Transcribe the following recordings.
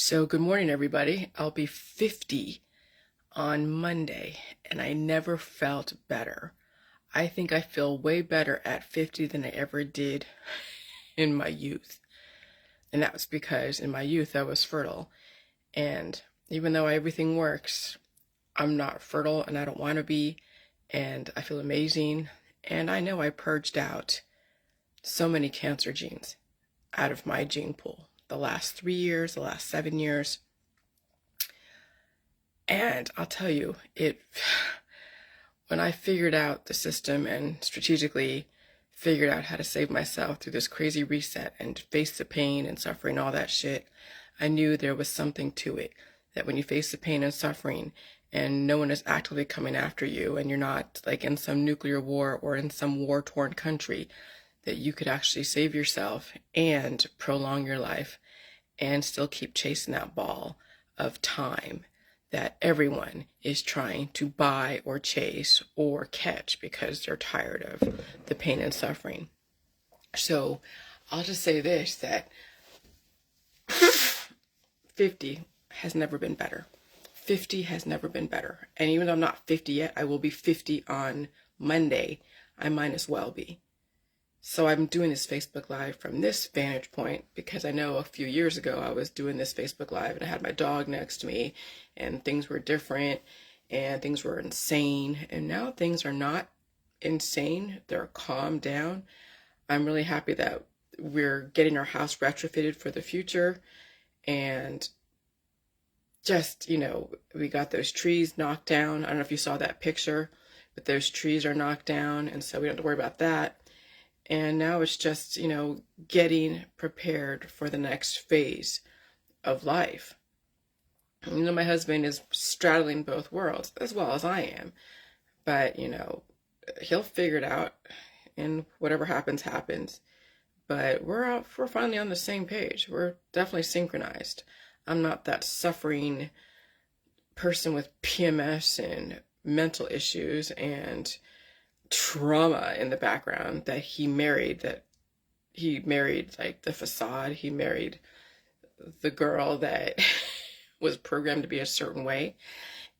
So good morning, everybody. I'll be 50 on Monday, and I never felt better. I think I feel way better at 50 than I ever did in my youth. And that was because in my youth I was fertile. And even though everything works, I'm not fertile and I don't want to be. And I feel amazing. And I know I purged out so many cancer genes out of my gene pool the last 3 years, the last 7 years. And I'll tell you, when I figured out the system and strategically figured out how to save myself through this crazy reset and face the pain and suffering, all that shit, I knew there was something to it. That when you face the pain and suffering and no one is actively coming after you and you're not like in some nuclear war or in some war-torn country, that you could actually save yourself and prolong your life and still keep chasing that ball of time that everyone is trying to buy or chase or catch because they're tired of the pain and suffering. So I'll just say this, that 50 has never been better. 50 has never been better. And even though I'm not 50 yet, I will be 50 on Monday. I might as well be. So I'm doing this Facebook Live from this vantage point because I know a few years ago I was doing this Facebook Live and I had my dog next to me and things were different and things were insane. And now things are not insane. They're calmed down. I'm really happy that we're getting our house retrofitted for the future. And just, we got those trees knocked down. I don't know if you saw that picture, but those trees are knocked down. And so we don't have to worry about that. And now it's just, getting prepared for the next phase of life. My husband is straddling both worlds as well as I am. But, he'll figure it out and whatever happens, happens. But we're finally on the same page. We're definitely synchronized. I'm not that suffering person with PMS and mental issues and trauma in the background that he married like the facade. He married the girl that was programmed to be a certain way.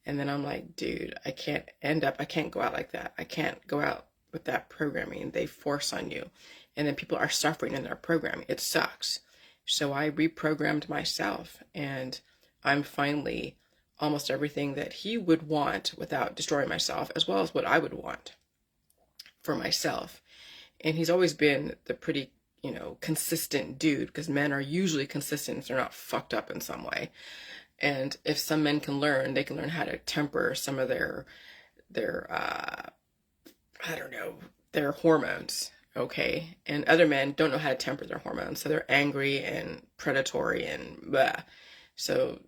And then I'm like, dude, I can't go out like that. I can't go out with that programming they force on you. And then people are suffering in their programming. It sucks. So I reprogrammed myself and I'm finally almost everything that he would want without destroying myself, as well as what I would want for myself. And he's always been the pretty, consistent dude, because men are usually consistent if they're not fucked up in some way. And if some men can learn, they can learn how to temper some of their their hormones, okay? And other men don't know how to temper their hormones, so they're angry and predatory and blah. So,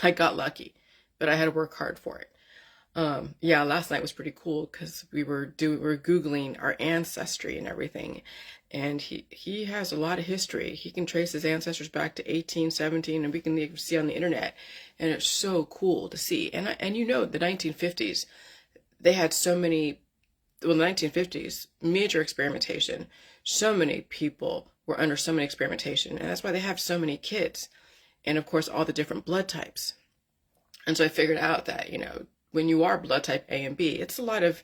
I got lucky, but I had to work hard for it. Last night was pretty cool because we were Googling our ancestry and everything. And he has a lot of history. He can trace his ancestors back to 1817 and we can even see on the internet. And it's so cool to see. And the 1950s, they had the 1950s, major experimentation. So many people were under so many experimentation. And that's why they have so many kids. And of course, all the different blood types. And so I figured out that, when you are blood type A and B, it's a lot of,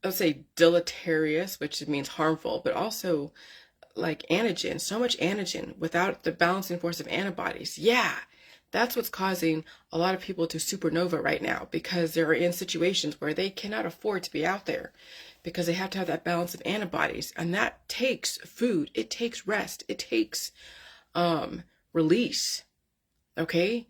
let's say, deleterious, which means harmful, but also like antigen, so much antigen without the balancing force of antibodies. Yeah, that's what's causing a lot of people to supernova right now, because they're in situations where they cannot afford to be out there because they have to have that balance of antibodies. And that takes food. It takes rest. It takes release. Okay?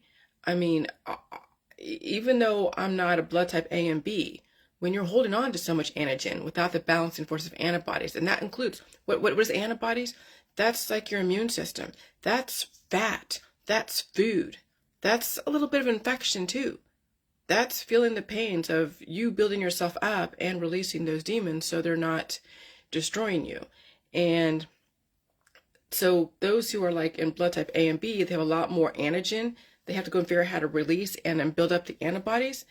Even though I'm not a blood type A and B, when you're holding on to so much antigen without the balancing force of antibodies, and that includes, what is antibodies? That's like your immune system. That's fat. That's food. That's a little bit of infection too. That's feeling the pains of you building yourself up and releasing those demons so they're not destroying you. And so those who are like in blood type A and B, they have a lot more antigen. They have to go and figure out how to release and then build up the antibodies.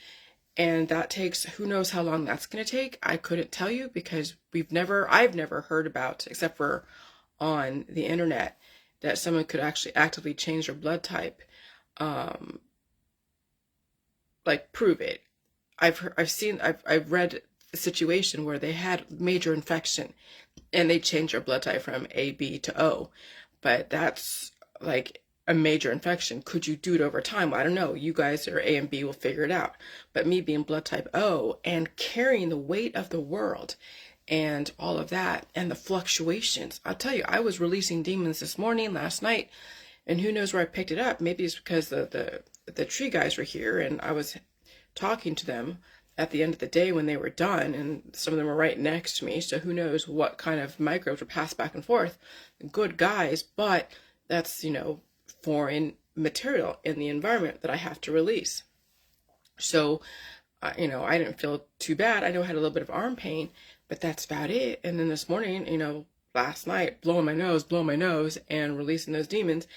And that takes, who knows how long that's going to take. I couldn't tell you because I've never heard about, except for on the internet, that someone could actually actively change their blood type, like prove it. I've read a situation where they had major infection and they changed their blood type from A, B to O, but that's like a major infection. Could you do it over time? I don't know. You guys are A and B will figure it out. But me being blood type O and carrying the weight of the world and all of that and the fluctuations, I'll tell you, I was releasing demons this morning, last night, and who knows where I picked it up. Maybe it's because the tree guys were here and I was talking to them at the end of the day when they were done, and some of them were right next to me, so who knows what kind of microbes were passed back and forth. Good guys, but that's, foreign material in the environment that I have to release. So, I didn't feel too bad. I know I had a little bit of arm pain, but that's about it. And then this morning, last night, blowing my nose and releasing those demons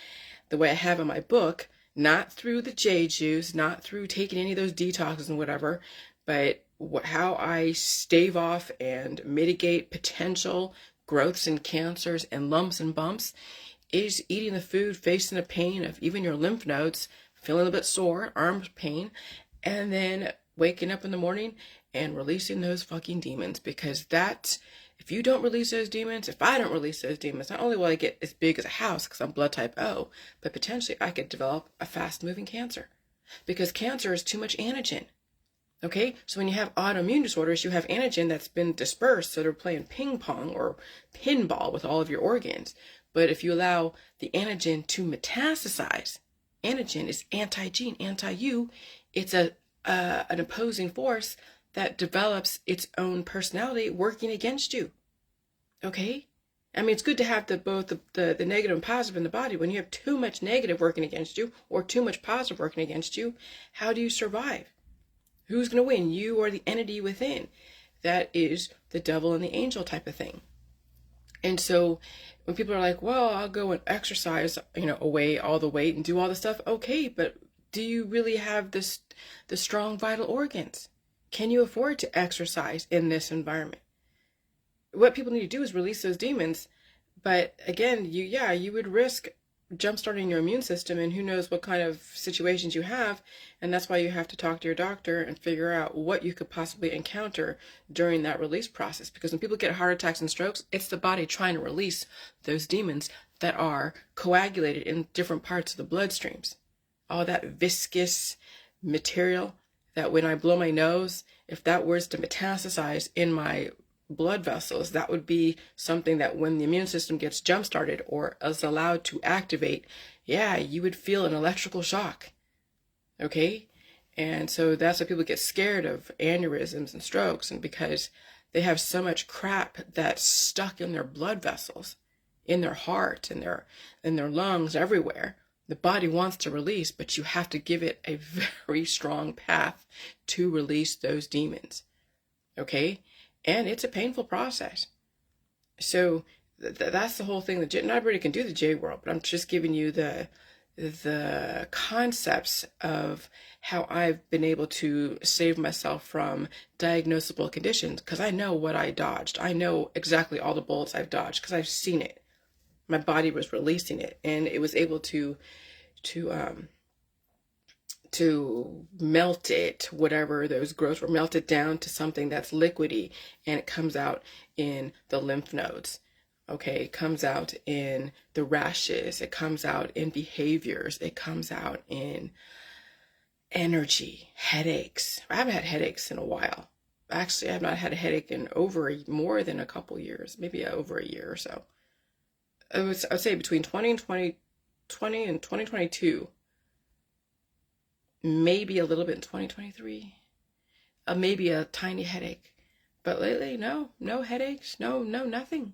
the way I have in my book, not through the J juice, not through taking any of those detoxes and whatever, but how I stave off and mitigate potential growths and cancers and lumps and bumps is eating the food, facing the pain of even your lymph nodes, feeling a bit sore, arm pain, and then waking up in the morning and releasing those fucking demons. Because if you don't release those demons, if I don't release those demons, not only will I get as big as a house because I'm blood type O, but potentially I could develop a fast-moving cancer. Because cancer is too much antigen. Okay, so when you have autoimmune disorders, you have antigen that's been dispersed, so they're playing ping pong or pinball with all of your organs. But if you allow the antigen to metastasize, antigen is anti-gene, anti-you. It's an opposing force that develops its own personality working against you. Okay? I mean, it's good to have both the negative and positive in the body. When you have too much negative working against you or too much positive working against you, how do you survive? Who's going to win, you or the entity within? That is the devil and the angel type of thing. And so when people are like, well, I'll go and exercise, away all the weight and do all the stuff. Okay, but do you really have the strong vital organs? Can you afford to exercise in this environment? What people need to do is release those demons. But again, you would risk jumpstarting your immune system, and who knows what kind of situations you have. And that's why you have to talk to your doctor and figure out what you could possibly encounter during that release process. Because when people get heart attacks and strokes, it's the body trying to release those demons that are coagulated in different parts of the bloodstreams. All that viscous material that when I blow my nose, if that was to metastasize in my blood vessels, that would be something that when the immune system gets jump started or is allowed to activate, you would feel an electrical shock. Okay? And so that's why people get scared of aneurysms and strokes, and because they have so much crap that's stuck in their blood vessels, in their heart, in their lungs, everywhere. The body wants to release, but you have to give it a very strong path to release those demons. Okay? And it's a painful process. So that's the whole thing. Not everybody can do the J world, but I'm just giving you the concepts of how I've been able to save myself from diagnosable conditions, because I know what I dodged. I know exactly all the bullets I've dodged because I've seen it. My body was releasing it, and it was able to melt it, whatever those growths were, melted down to something that's liquidy, and it comes out in the lymph nodes. Okay, it comes out in the rashes, it comes out in behaviors, it comes out in energy, headaches. I haven't had headaches in a while. Actually, I have not had a headache in more than a couple years, maybe over a year or so. I would say between 2020 and 2022. Maybe a little bit in 2023, maybe a tiny headache, but lately, no headaches, no, nothing.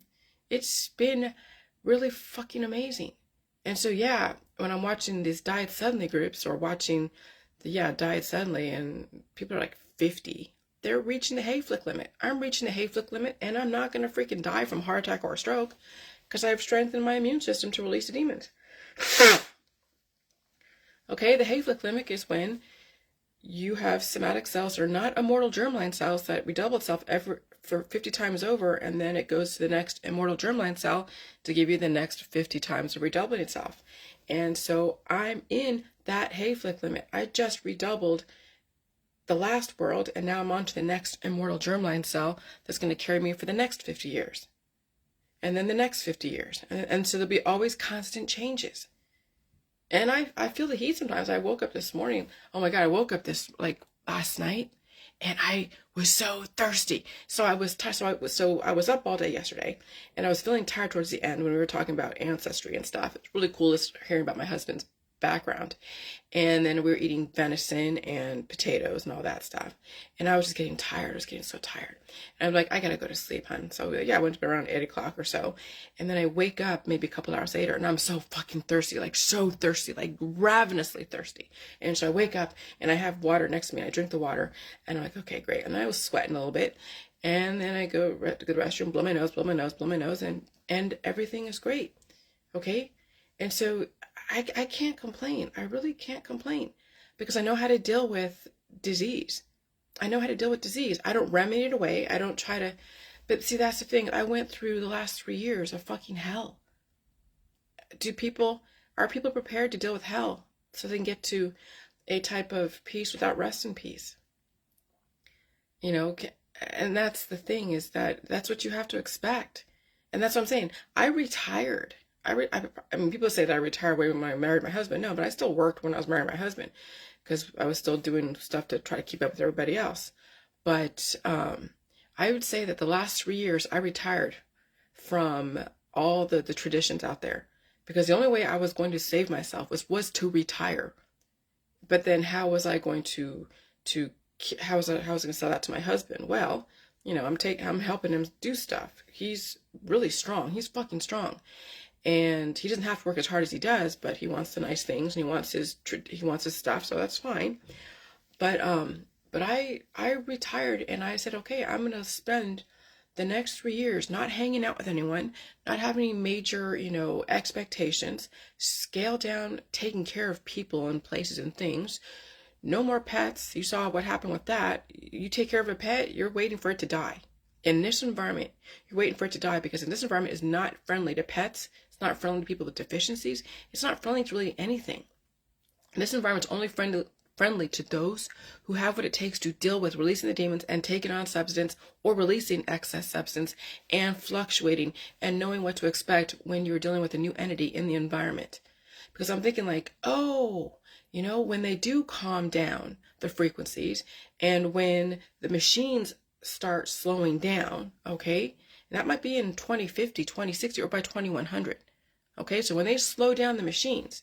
It's been really fucking amazing. And so, when I'm watching these Diet Suddenly groups or watching Diet Suddenly, and people are like 50, they're reaching the HAYFLICK limit. I'm reaching the HAYFLICK limit, and I'm not going to freaking die from heart attack or stroke because I've strengthened my immune system to release the demons. Okay, the HAYFLICK limit is when you have somatic cells that are not immortal germline cells that redouble itself for 50 times over, and then it goes to the next immortal germline cell to give you the next 50 times of redoubling itself. And so I'm in that HAYFLICK limit. I just redoubled the last world, and now I'm on to the next immortal germline cell that's going to carry me for the next 50 years. And then the next 50 years. And so there'll be always constant changes. And I feel the heat sometimes. I woke up this morning. Oh my God, I woke up this like last night, and I was so thirsty. So I was up all day yesterday, and I was feeling tired towards the end when we were talking about ancestry and stuff. It's really cool hearing about my husband's background. And then we were eating venison and potatoes and all that stuff. And I was just getting tired. I was getting so tired. And I'm like, I gotta go to sleep, hon. So yeah, I went to bed around 8 o'clock or so. And then I wake up maybe a couple hours later, and I'm so fucking thirsty, like ravenously thirsty. And so I wake up, and I have water next to me. I drink the water, and I'm like, okay, great. And I was sweating a little bit. And then I go to the restroom, blow my nose, and everything is great. Okay? And so I can't complain. I really can't complain, because I know how to deal with disease. I know how to deal with disease. I don't remedy it away. I don't try to, but see, that's the thing. I went through the last 3 years of fucking hell. Are people prepared to deal with hell so they can get to a type of peace without rest and peace? You know, and that's the thing, is that's what you have to expect. And that's what I'm saying. I retired. I mean, people say that I retired way when I married my husband. No, but I still worked when I was marrying my husband, because I was still doing stuff to try to keep up with everybody else. But I would say that the last 3 years I retired from all the traditions out there, because the only way I was going to save myself was to retire. But then how was I going to how was I going to sell that to my husband? Well, you know, I'm helping him do stuff. He's really strong. He's fucking strong. And he doesn't have to work as hard as he does, but he wants the nice things, and he wants his stuff, so that's fine. But I retired, and I said, okay, I'm gonna spend the next 3 years not hanging out with anyone, not having any major, you know, expectations, scale down taking care of people and places and things. No more pets. You saw what happened with that. You take care of a pet, you're waiting for it to die. In this environment, you're waiting for it to die, because in this environment is not friendly to pets. It's not friendly to people with deficiencies. It's not friendly to really anything. This environment's only friendly to those who have what it takes to deal with releasing the demons and taking on substance, or releasing excess substance and fluctuating and knowing what to expect when you're dealing with a new entity in the environment. Because I'm thinking like, oh, you know, when they do calm down the frequencies, and when the machines start slowing down, okay, and that might be in 2050, 2060, or by 2100. Okay, so when they slow down the machines,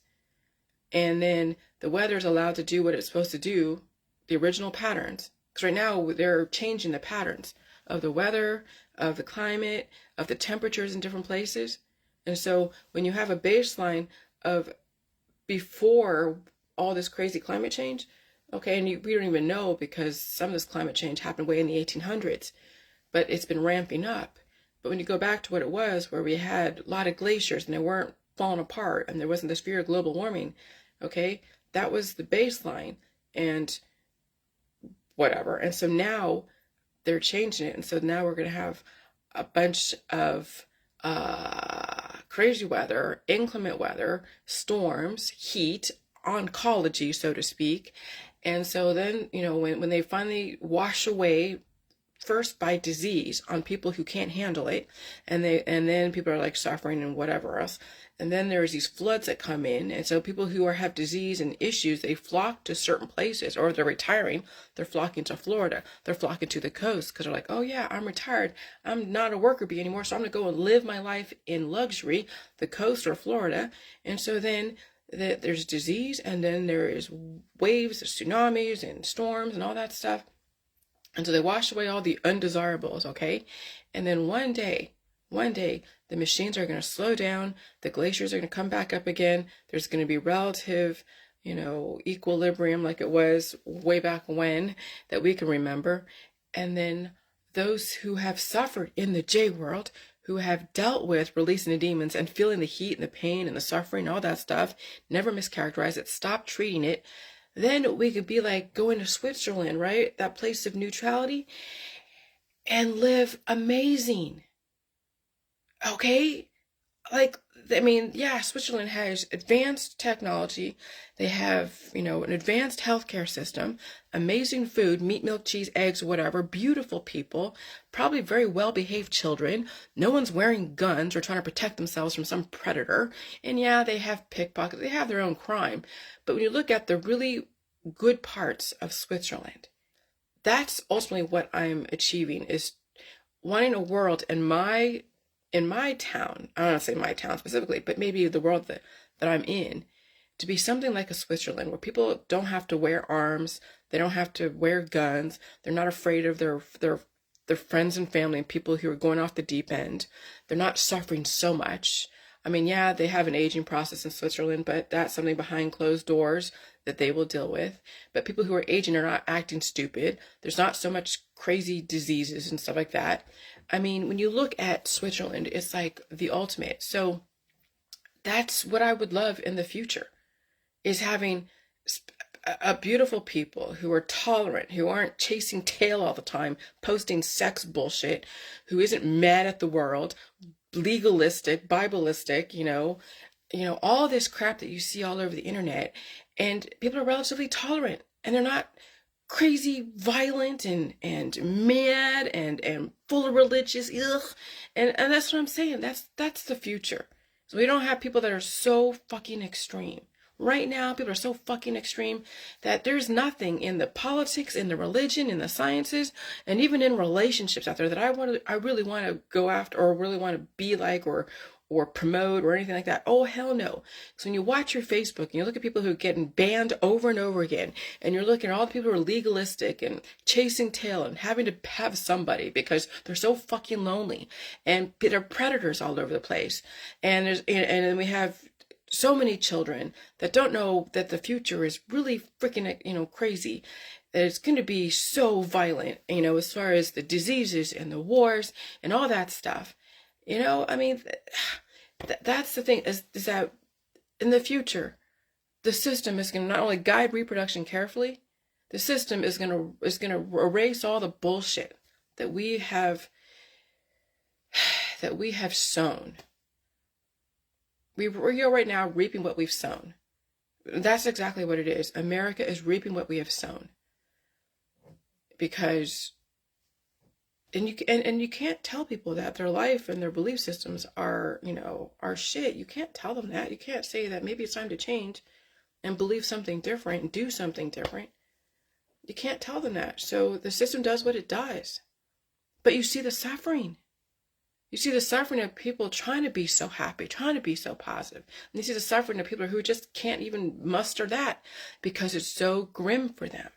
and then the weather is allowed to do what it's supposed to do, the original patterns, because right now they're changing the patterns of the weather, of the climate, of the temperatures in different places. And so when you have a baseline of before all this crazy climate change, okay, and we don't even know, because some of this climate change happened way in the 1800s, but it's been ramping up. But when you go back to what it was, where we had a lot of glaciers and they weren't falling apart, and there wasn't this fear of global warming, okay, that was the baseline, and whatever. And so now they're changing it, and so now we're going to have a bunch of crazy weather, inclement weather, storms, heat, oncology, so to speak. And so then, you know, when they finally wash away, first by disease on people who can't handle it, and then people are like suffering and whatever else, and then there's these floods that come in, and so people who have disease and issues, they flock to certain places, or they're retiring, they're flocking to Florida, they're flocking to the coast, because they're like, oh yeah, I'm retired, I'm not a worker bee anymore, so I'm gonna go and live my life in luxury, the coast or Florida. And so then there's disease, and then there is waves, tsunamis and storms and all that stuff. And so they wash away all the undesirables, okay? And then one day, the machines are going to slow down. The glaciers are going to come back up again. There's going to be relative, you know, equilibrium like it was way back when that we can remember. And then those who have suffered in the J world, who have dealt with releasing the demons and feeling the heat and the pain and the suffering, all that stuff, never mischaracterize it, stop treating it, then we could be like going to Switzerland, right? That place of neutrality. and live amazing. Okay? Like, I mean, yeah, Switzerland has advanced technology. They have, an advanced healthcare system, amazing food, meat, milk, cheese, eggs, whatever, beautiful people, probably very well-behaved children. No one's wearing guns or trying to protect themselves from some predator. And yeah, they have pickpockets. They have their own crime. But when you look at the really good parts of Switzerland, that's ultimately what I'm achieving, is wanting a world in my town. I don't want to say my town specifically, but maybe the world that I'm in, to be something like a Switzerland where people don't have to wear arms, they don't have to wear guns, they're not afraid of their friends and family and people who are going off the deep end. They're not suffering so much. I mean, yeah, they have an aging process in Switzerland, but that's something behind closed doors that they will deal with. But people who are aging are not acting stupid. There's not so much crazy diseases and stuff like that. I mean, when you look at Switzerland, it's like the ultimate. So that's what I would love in the future, is having a beautiful people who are tolerant, who aren't chasing tail all the time, posting sex bullshit, who isn't mad at the world, legalistic, Bibleistic, all this crap that you see all over the internet. And people are relatively tolerant, and they're not crazy violent and mad and full of religious and that's what I'm saying. That's the future. So we don't have people that are so fucking extreme. Right now, people are so fucking extreme that there's nothing in the politics, in the religion, in the sciences, and even in relationships out there that I really want to go after, or really want to be like, or promote, or anything like that. Oh, hell no. So when you watch your Facebook and you look at people who are getting banned over and over again, and you're looking at all the people who are legalistic and chasing tail and having to have somebody because they're so fucking lonely, and they're predators all over the place, and then we have so many children that don't know that the future is really freaking, crazy. That it's going to be so violent, as far as the diseases and the wars and all that stuff. I mean, that's the thing, is that in the future, the system is going to not only guide reproduction carefully, the system is going to erase all the bullshit that we have sown. We are right now reaping what we've sown. That's exactly what it is. America is reaping what we have sown. Because and you can't tell people that their life and their belief systems are shit. You can't tell them that. You can't say that maybe it's time to change and believe something different and do something different. You can't tell them that. So the system does what it does. But you see the suffering. You see the suffering of people trying to be so happy, trying to be so positive. And you see the suffering of people who just can't even muster that because it's so grim for them.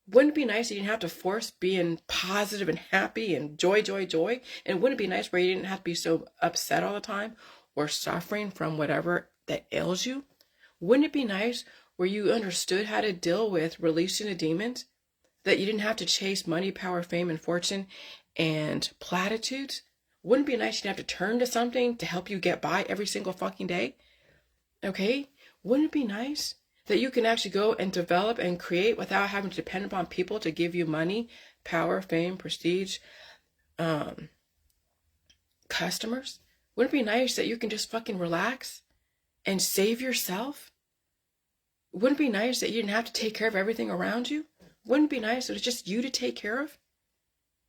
Wouldn't it be nice if you didn't have to force being positive and happy and joy, joy, joy? And wouldn't it be nice where you didn't have to be so upset all the time or suffering from whatever that ails you? Wouldn't it be nice where you understood how to deal with releasing the demons? That you didn't have to chase money, power, fame, and fortune and platitudes? Wouldn't it be nice you didn't have to turn to something to help you get by every single fucking day? Okay? Wouldn't it be nice that you can actually go and develop and create without having to depend upon people to give you money, power, fame, prestige, customers? Wouldn't it be nice that you can just fucking relax and save yourself? Wouldn't it be nice that you didn't have to take care of everything around you? Wouldn't it be nice that it's just you to take care of?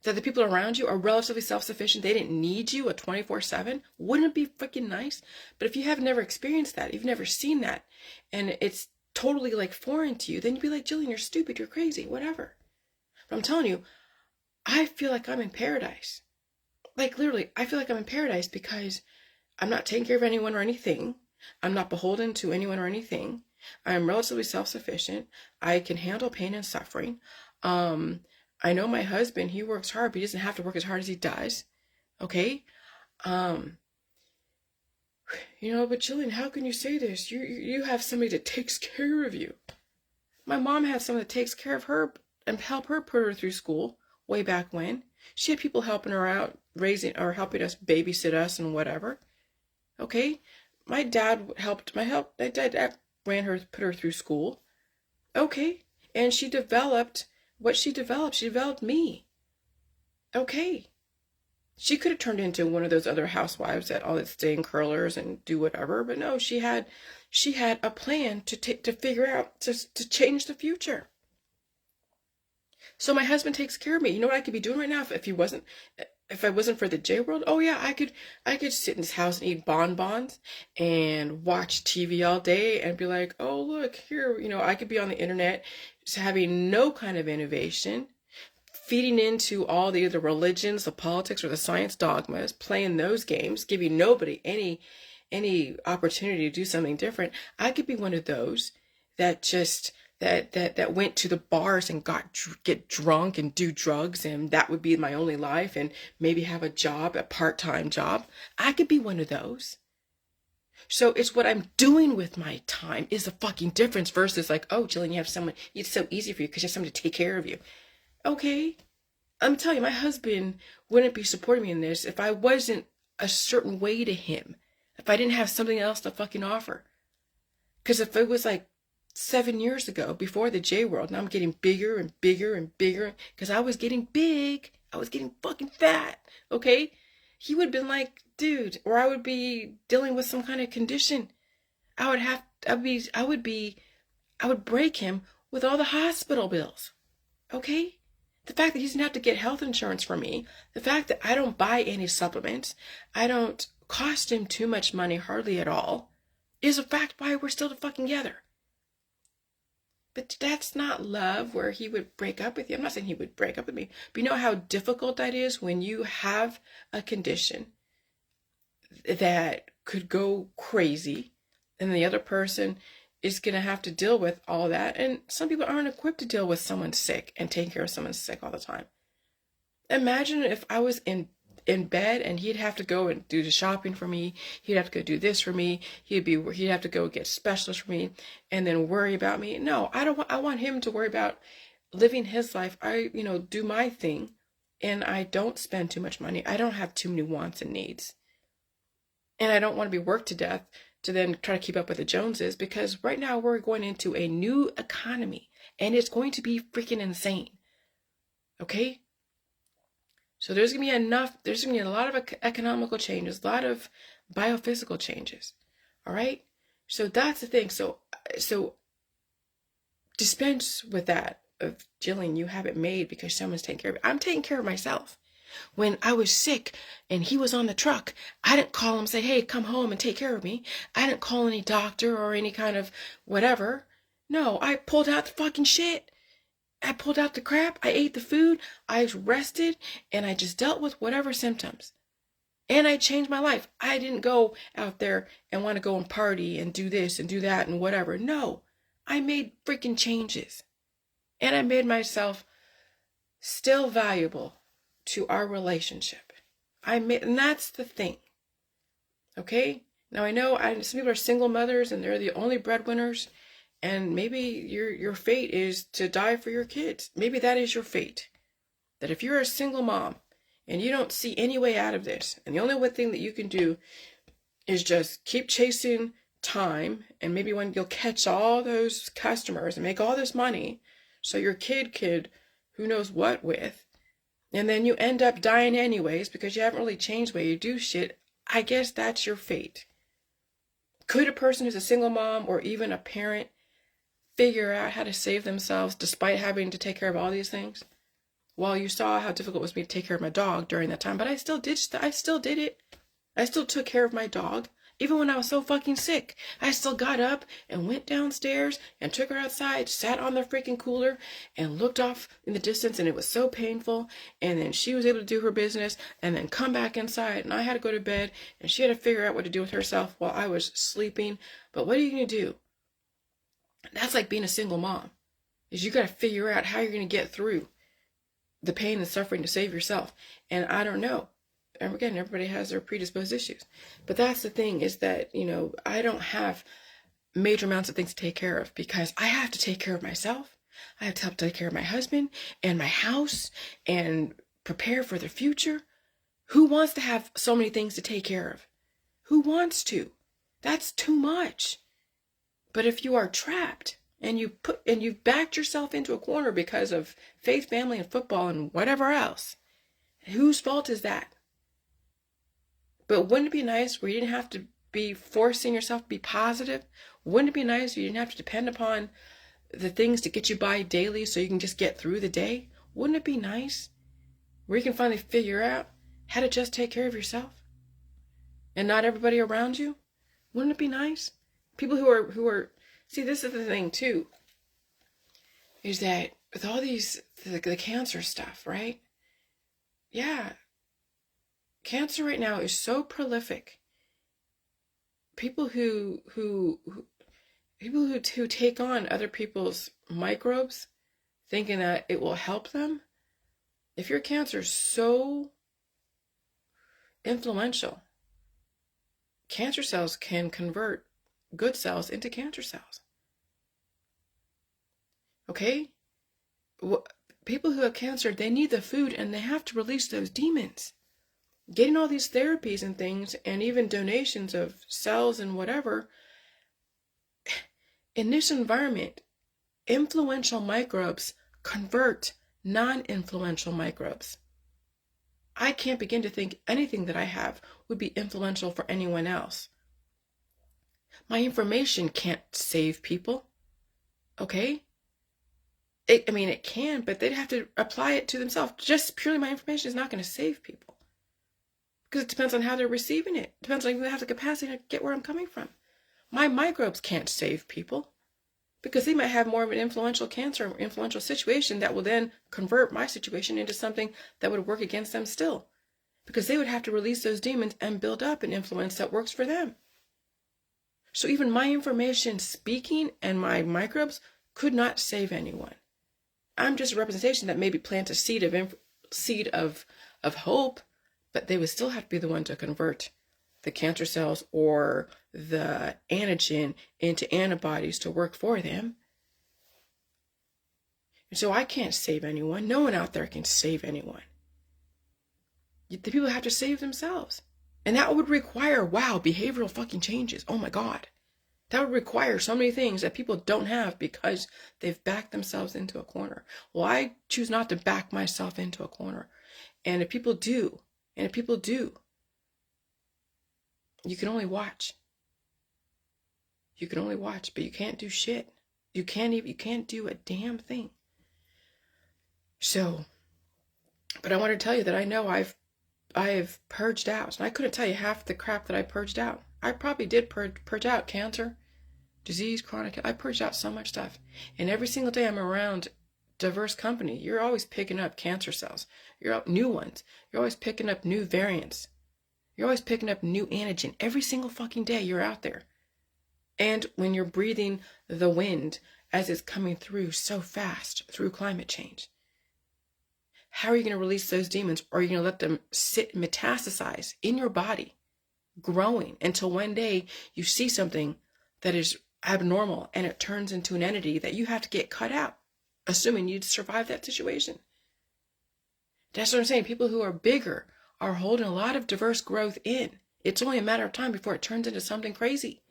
That the people around you are relatively self-sufficient. They didn't need you a 24/7. Wouldn't it be freaking nice? But if you have never experienced that, you've never seen that, and it's totally like foreign to you, then you'd be like, Jillian, you're stupid, you're crazy, whatever. But I'm telling you, I feel like I'm in paradise. Like literally, I feel like I'm in paradise because I'm not taking care of anyone or anything. I'm not beholden to anyone or anything. I'm relatively self-sufficient. I can handle pain and suffering. I know my husband, he works hard, but he doesn't have to work as hard as he does. Okay? But Jillian, how can you say this? You have somebody that takes care of you. My mom had someone that takes care of her and help her put her through school way back when. She had people helping her out, raising or helping us, babysit us and whatever. Okay? My dad ran her, put her through school. Okay? And she developed what she developed. She developed me. Okay. She could have turned into one of those other housewives that all that stay in curlers and do whatever, but no, she had a plan to figure out to change the future. So my husband takes care of me. You know what I could be doing right now if I wasn't for the J world? Oh yeah, I could sit in this house and eat bonbons and watch TV all day and be like, oh look here, I could be on the internet just having no kind of innovation, feeding into all the other religions, the politics, or the science dogmas, playing those games, giving nobody any opportunity to do something different. I could be one of those that just that went to the bars and get drunk and do drugs, and that would be my only life, and maybe have a part-time job. I could be one of those. So it's what I'm doing with my time is the fucking difference versus like, oh, Jillian, you have someone, it's so easy for you because you have someone to take care of you. Okay, I'm telling you, my husband wouldn't be supporting me in this if I wasn't a certain way to him, if I didn't have something else to fucking offer. Because if it was like 7 years ago, before the J world, now I'm getting bigger and bigger and bigger because I was getting big. I was getting fucking fat. Okay, he would have been like, dude, or I would be dealing with some kind of condition. I would break him with all the hospital bills. Okay. The fact that he doesn't have to get health insurance for me, the fact that I don't buy any supplements, I don't cost him too much money, hardly at all, is a fact why we're still fucking together. But that's not love where he would break up with you. I'm not saying he would break up with me, but you know how difficult that is when you have a condition that could go crazy and the other person is going to have to deal with all that. And some people aren't equipped to deal with someone sick and taking care of someone sick all the time. Imagine if I was in bed and he'd have to go and do the shopping for me. He'd have to go do this for me. He'd have to go get specialists for me and then worry about me. No, I want him to worry about living his life. I, do my thing, and I don't spend too much money. I don't have too many wants and needs. And I don't want to be worked to death to then try to keep up with the Joneses, because right now we're going into a new economy and it's going to be freaking insane. Okay? So there's going to be a lot of economical changes, a lot of biophysical changes. All right? So that's the thing. So dispense with that of, Jillian, you have it made because someone's taking care of it. I'm taking care of myself. When I was sick and he was on the truck, I didn't call him and say, hey, come home and take care of me. I didn't call any doctor or any kind of whatever. No, I pulled out the fucking shit. I pulled out the crap. I ate the food. I rested and I just dealt with whatever symptoms. And I changed my life. I didn't go out there and want to go and party and do this and do that and whatever. No, I made freaking changes. And I made myself still valuable to our relationship. And that's the thing. Okay? Now I know some people are single mothers and they're the only breadwinners, and maybe your fate is to die for your kids. Maybe that is your fate. That if you're a single mom and you don't see any way out of this, and the only one thing that you can do is just keep chasing time, and maybe when you'll catch all those customers and make all this money so your kid could who knows what with, and then you end up dying anyways because you haven't really changed the way you do shit, I guess that's your fate. Could a person who's a single mom or even a parent figure out how to save themselves despite having to take care of all these things? Well, you saw how difficult it was for me to take care of my dog during that time, but I still did it. I still took care of my dog. Even when I was so fucking sick, I still got up and went downstairs and took her outside, sat on the freaking cooler and looked off in the distance, and it was so painful. And then she was able to do her business and then come back inside, and I had to go to bed, and she had to figure out what to do with herself while I was sleeping. But what are you going to do? That's like being a single mom, is you got to figure out how you're going to get through the pain and suffering to save yourself. And I don't know. And again, everybody has their predisposed issues. But that's the thing, is that, I don't have major amounts of things to take care of because I have to take care of myself. I have to help take care of my husband and my house and prepare for the future. Who wants to have so many things to take care of? Who wants to? That's too much. But if you are trapped and you've backed yourself into a corner because of faith, family, and football and whatever else, Whose fault is that? But wouldn't it be nice where you didn't have to be forcing yourself to be positive? Wouldn't it be nice if you didn't have to depend upon the things to get you by daily so you can just get through the day? Wouldn't it be nice where you can finally figure out how to just take care of yourself and not everybody around you? Wouldn't it be nice? People who are see, this is the thing too, is that with all these the cancer stuff, right? Yeah, cancer right now is so prolific. People who take on other people's microbes, thinking that it will help them. If your cancer is so influential, cancer cells can convert good cells into cancer cells. Okay? People who have cancer, they need the food and they have to release those demons. Getting all these therapies and things, and even donations of cells and whatever, in this environment, influential microbes convert non-influential microbes. I can't begin to think anything that I have would be influential for anyone else. My information can't save people, okay? It can, but they'd have to apply it to themselves. Just purely my information is not going to save people. Because it depends on how they're receiving it. It depends on if they have the capacity to get where I'm coming from. My microbes can't save people because they might have more of an influential cancer or influential situation that will then convert my situation into something that would work against them still. Because they would have to release those demons and build up an influence that works for them. So even my information speaking and my microbes could not save anyone. I'm just a representation that maybe plants a seed of hope, but they would still have to be the one to convert the cancer cells or the antigen into antibodies to work for them. And so I can't save anyone. No one out there can save anyone. The people have to save themselves. And that would require, behavioral fucking changes. Oh my God. That would require so many things that people don't have because they've backed themselves into a corner. Well, I choose not to back myself into a corner. And if people do, you can only watch. You can only watch, but you can't do shit. You can't do a damn thing. So, but I want to tell you that I know I've purged out. And I couldn't tell you half the crap that I purged out. I probably did purge out cancer, disease, chronic. I purged out so much stuff. And every single day I'm around diverse company, you're always picking up cancer cells. You're up new ones. You're always picking up new variants. You're always picking up new antigen. Every single fucking day you're out there. And when you're breathing the wind as it's coming through so fast through climate change, how are you going to release those demons? Or are you going to let them sit and metastasize in your body, growing until one day you see something that is abnormal and it turns into an entity that you have to get cut out, assuming you'd survive that situation? That's what I'm saying. People who are bigger are holding a lot of diverse growth in. It's only a matter of time before it turns into something crazy.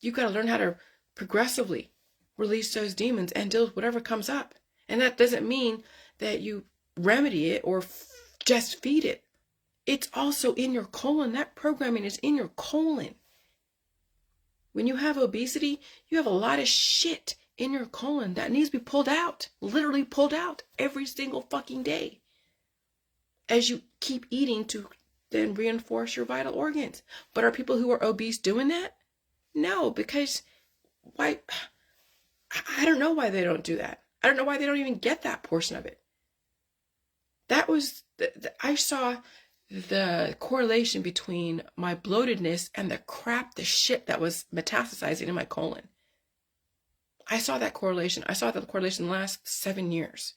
You've got to learn how to progressively release those demons and deal with whatever comes up. And that doesn't mean that you remedy it or just feed it. It's also in your colon. That programming is in your colon. When you have obesity, you have a lot of shit in your colon that needs to be pulled out, literally pulled out every single fucking day as you keep eating to then reinforce your vital organs. But are people who are obese doing that? No, because why? I don't know why they don't do that. I don't know why they don't even get that portion of it. That was, I saw the correlation between my bloatedness and the shit that was metastasizing in my colon. I saw that correlation. I saw that correlation the last 7 years.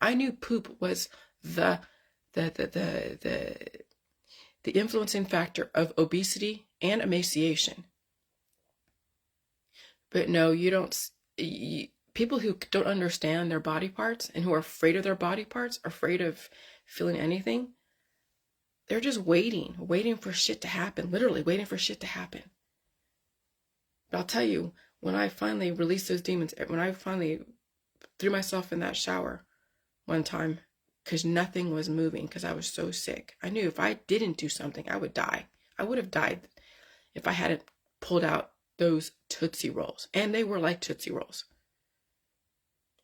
I knew poop was the influencing factor of obesity and emaciation. But no, you don't. People who don't understand their body parts and who are afraid of their body parts, afraid of feeling anything, they're just waiting for shit to happen, literally waiting for shit to happen. But I'll tell you, when I finally released those demons, when I finally threw myself in that shower one time, because nothing was moving because I was so sick. I knew if I didn't do something, I would die. I would have died if I hadn't pulled out those Tootsie Rolls. And they were like Tootsie Rolls.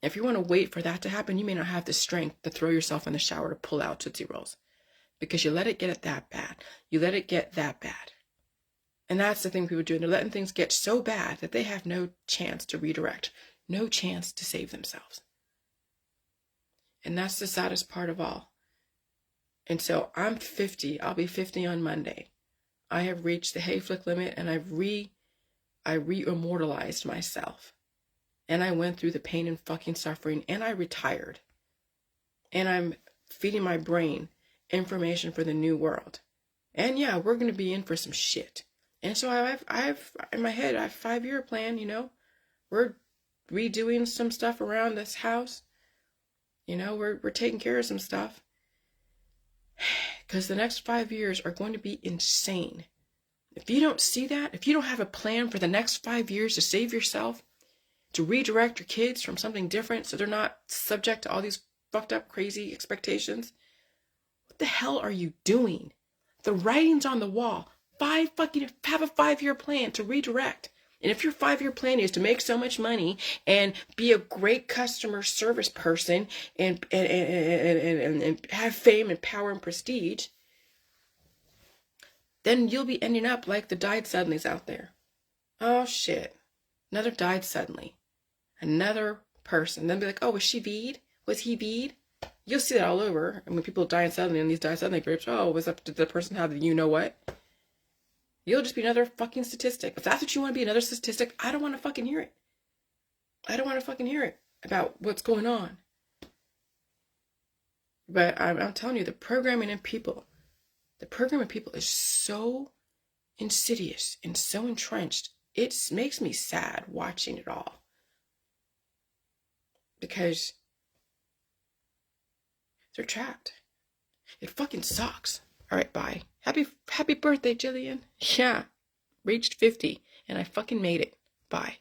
If you want to wait for that to happen, you may not have the strength to throw yourself in the shower to pull out Tootsie Rolls. Because you let it get that bad. You let it get that bad. And that's the thing people do. They're letting things get so bad that they have no chance to redirect. No chance to save themselves. And that's the saddest part of all. And so I'm 50. I'll be 50 on Monday. I have reached the HAYFLICK limit, and I re-immortalized myself. And I went through the pain and fucking suffering, and I retired. And I'm feeding my brain information for the new world. And yeah, we're going to be in for some shit. And so I've in my head, I have a 5-year plan, you know. We're redoing some stuff around this house. You know, we're taking care of some stuff. Because the next 5 years are going to be insane. If you don't see that, if you don't have a plan for the next 5 years to save yourself, to redirect your kids from something different so they're not subject to all these fucked up, crazy expectations, what the hell are you doing? The writing's on the wall. Have a 5-year plan to redirect. And if your 5-year plan is to make so much money and be a great customer service person and have fame and power and prestige, then you'll be ending up like the died suddenlies out there. Oh shit. Another died suddenly. Another person. Then be like, oh, was she VE'd? Was he VE'd? You'll see that all over. And when people die suddenly in these die suddenly groups, oh, did the person have the you know what? You'll just be another fucking statistic. If that's what you want to be, another statistic, I don't want to fucking hear it. I don't want to fucking hear it about what's going on. But I'm telling you, the programming in people is so insidious and so entrenched. It makes me sad watching it all. Because they're trapped. It fucking sucks. All right, bye. Happy birthday, Jillian. Yeah, reached 50, and I fucking made it. Bye.